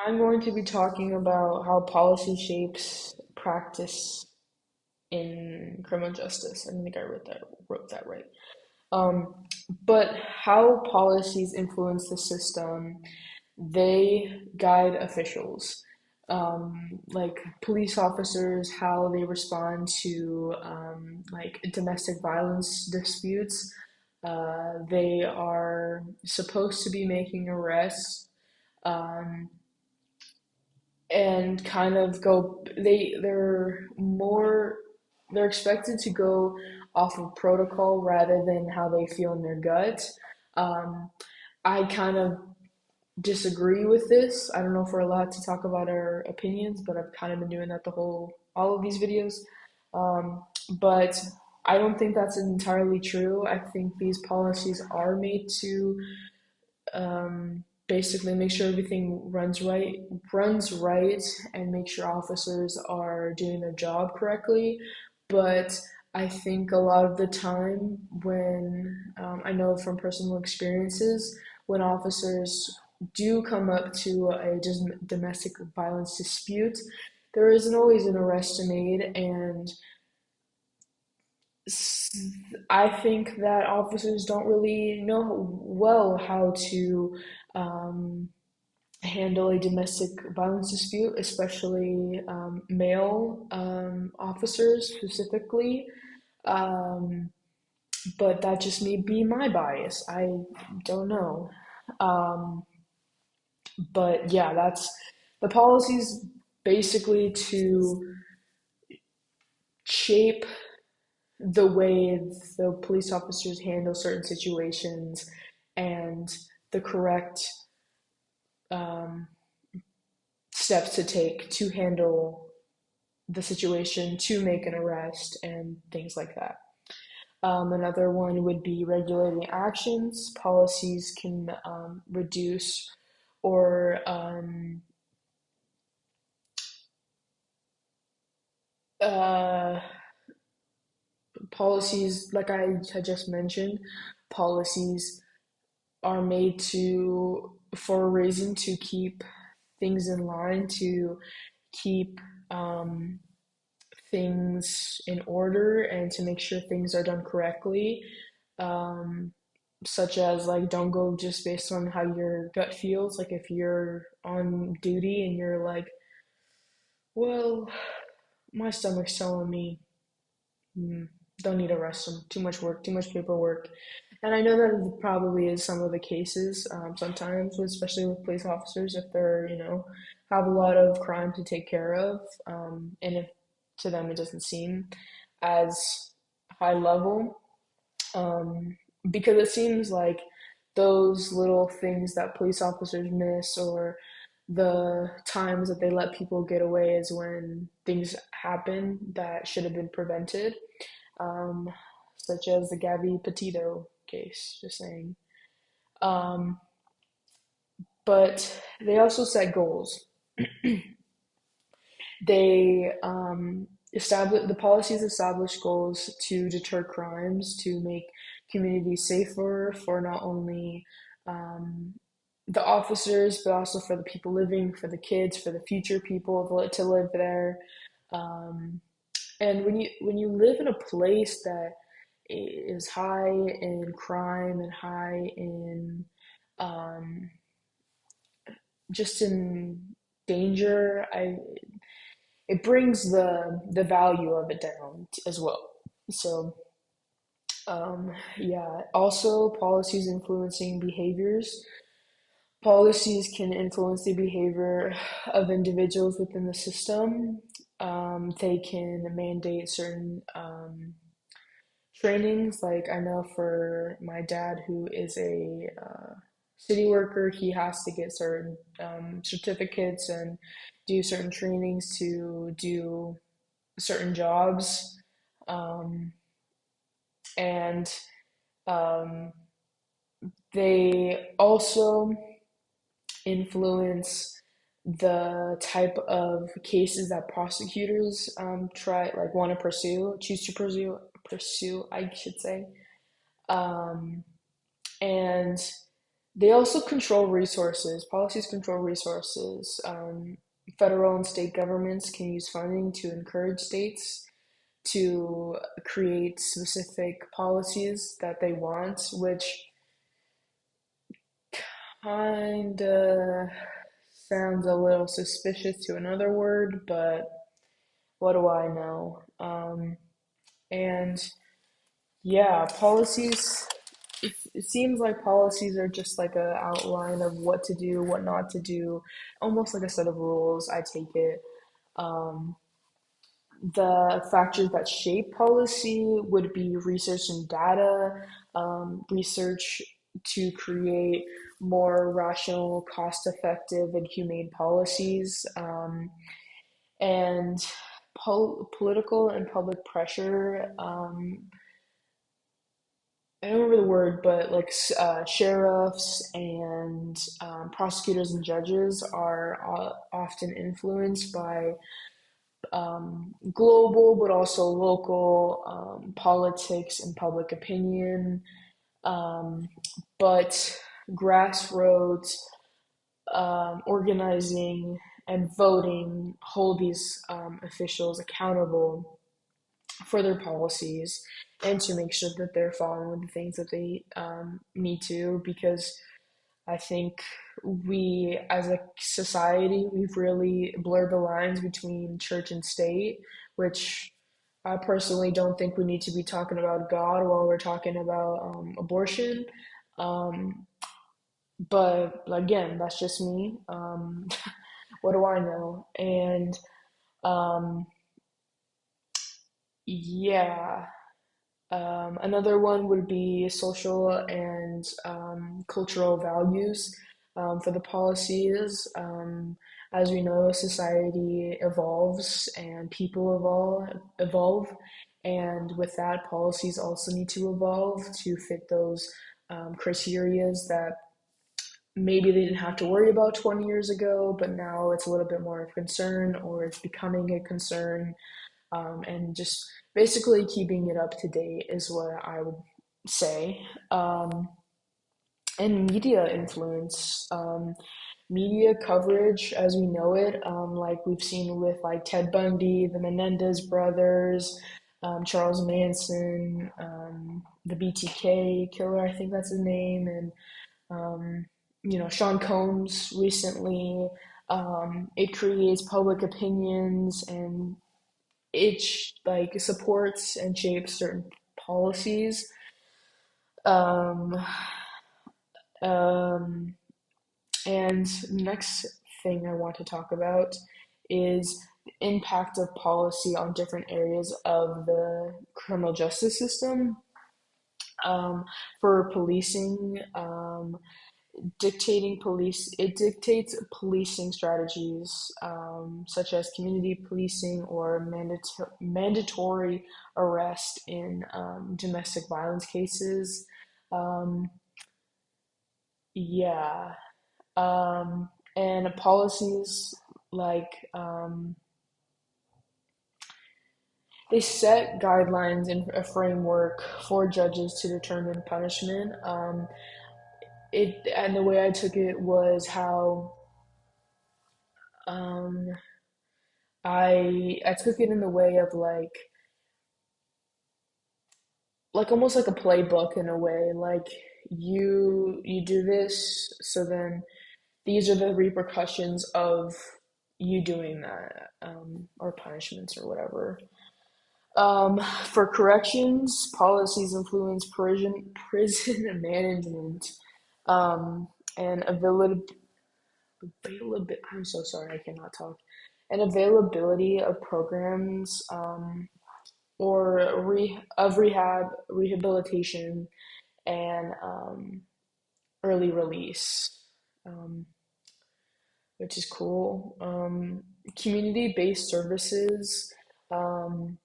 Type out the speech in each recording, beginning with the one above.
I'm going to be talking about how policy shapes practice in criminal justice. I think I wrote that right. Um, but how policies influence the system, they guide officials, like police officers, how they respond to like domestic violence disputes. They are supposed to be making arrests. Um, and kind of go they're expected to go off of protocol rather than how they feel in their gut. um, I kind of disagree with this. I don't know if we're allowed to talk about our opinions, but I've kind of been doing that the whole all of these videos. But I don't think that's entirely true. I think these policies are made to basically make sure everything runs right and make sure officers are doing their job correctly. But I think a lot of the time when I know from personal experiences, when officers do come up to a domestic violence dispute, there isn't always an arrest made, and I think that officers don't really know well how to um, handle a domestic violence dispute, especially male officers specifically. Um, but that just may be my bias. I don't know. Um, but yeah, that's the policies basically to shape the way the police officers handle certain situations and the correct um, steps to take to handle the situation, to make an arrest, and things like that. Another one would be regulating actions. Policies can reduce or uh, policies, like I had just mentioned, policies are made to for a reason to keep things in line, to keep um, things in order, and to make sure things are done correctly. Um, Such as like don't go just based on how your gut feels. Like if you're on duty and you're like, well, my stomach's telling me don't need to rest them. Too much work, too much paperwork. And I know that it probably is some of the cases sometimes, especially with police officers, if they're, have a lot of crime to take care of. And if to them it doesn't seem as high level, um, because it seems like those little things that police officers miss or the times that they let people get away is when things happen that should have been prevented, um, such as the Gabby Petito case, just saying. Um, but they also set goals. They establish the policies establish goals to deter crimes, to make communities safer for not only um, the officers, but also for the people living, for the kids, for the future people to live there. Um, and when you live in a place that is high in crime and high in um, just in danger, it brings the value of it down as well. So yeah, also policies influencing behaviors. Policies can influence the behavior of individuals within the system. They can mandate certain trainings. Like I know for my dad, who is a city worker, he has to get certain certificates and do certain trainings to do certain jobs. Um, and um, they also influence the type of cases that prosecutors want to choose to pursue, I should say. Um, and They also control resources. Policies control resources. Federal and state governments can use funding to encourage states to create specific policies that they want, which kind of sounds a little suspicious to another word, but what do I know? And yeah, policies, it seems like policies are just like a outline of what to do, what not to do, almost like a set of rules, I take it. Um, the factors that shape policy would be research and data, research to create more rational, cost effective, and humane policies, and political and public pressure. I don't remember the word, but like sheriffs and prosecutors and judges are often influenced by global but also local politics and public opinion. Um, but grassroots organizing and voting hold these officials accountable for their policies and to make sure that they're following the things that they need to, because I think we, as a society, we've really blurred the lines between church and state, which I personally don't think we need to be talking about God while we're talking about abortion. Um, but again, that's just me. What do I know? And um, yeah, another one would be social and cultural values for the policies. As we know, society evolves and people evolve, and with that, policies also need to evolve to fit those criterias that maybe they didn't have to worry about 20 years ago, but now it's a little bit more of a concern, or it's becoming a concern, and just basically keeping it up to date is what I would say. Um, and media influence, media coverage as we know it, like we've seen with like Ted Bundy, the Menendez brothers, Charles Manson, the BTK killer, I think that's his name, and um, Sean Combs recently. It creates public opinions and it like supports and shapes certain policies. Um, um, and next thing I want to talk about is the impact of policy on different areas of the criminal justice system. Um, for policing, it dictates policing strategies, such as community policing or mandatory arrest in domestic violence cases. um, yeah, and policies like they set guidelines and a framework for judges to determine punishment. And the way I took it was how um, I took it in the way of like almost like a playbook in a way. Like you do this, so then these are the repercussions of you doing that, or punishments or whatever. For corrections, policies influence prison management, um, and availability. I'm so sorry, I cannot talk. And availability of programs, or rehabilitation and early release, um, which is cool. Community-based services, um,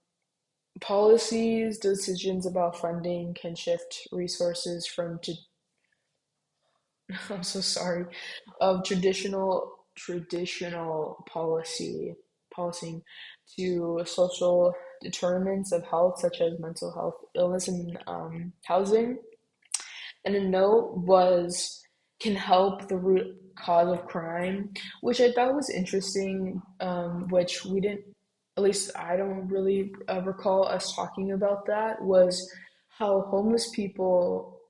policies, decisions about funding can shift resources from I'm so sorry, of traditional policing to social determinants of health, such as mental health, illness, and housing. And a note was can help the root cause of crime, which I thought was interesting, which we didn't, at least I don't really recall us talking about that, was how homeless people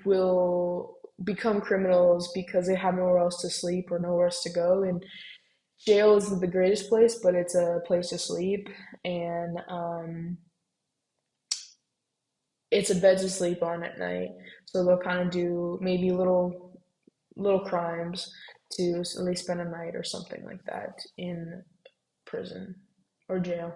will become criminals because they have nowhere else to sleep or nowhere else to go. And jail isn't the greatest place, but it's a place to sleep. And it's a bed to sleep on at night. So they'll kind of do maybe little crimes to at least spend a night or something like that in prison or jail.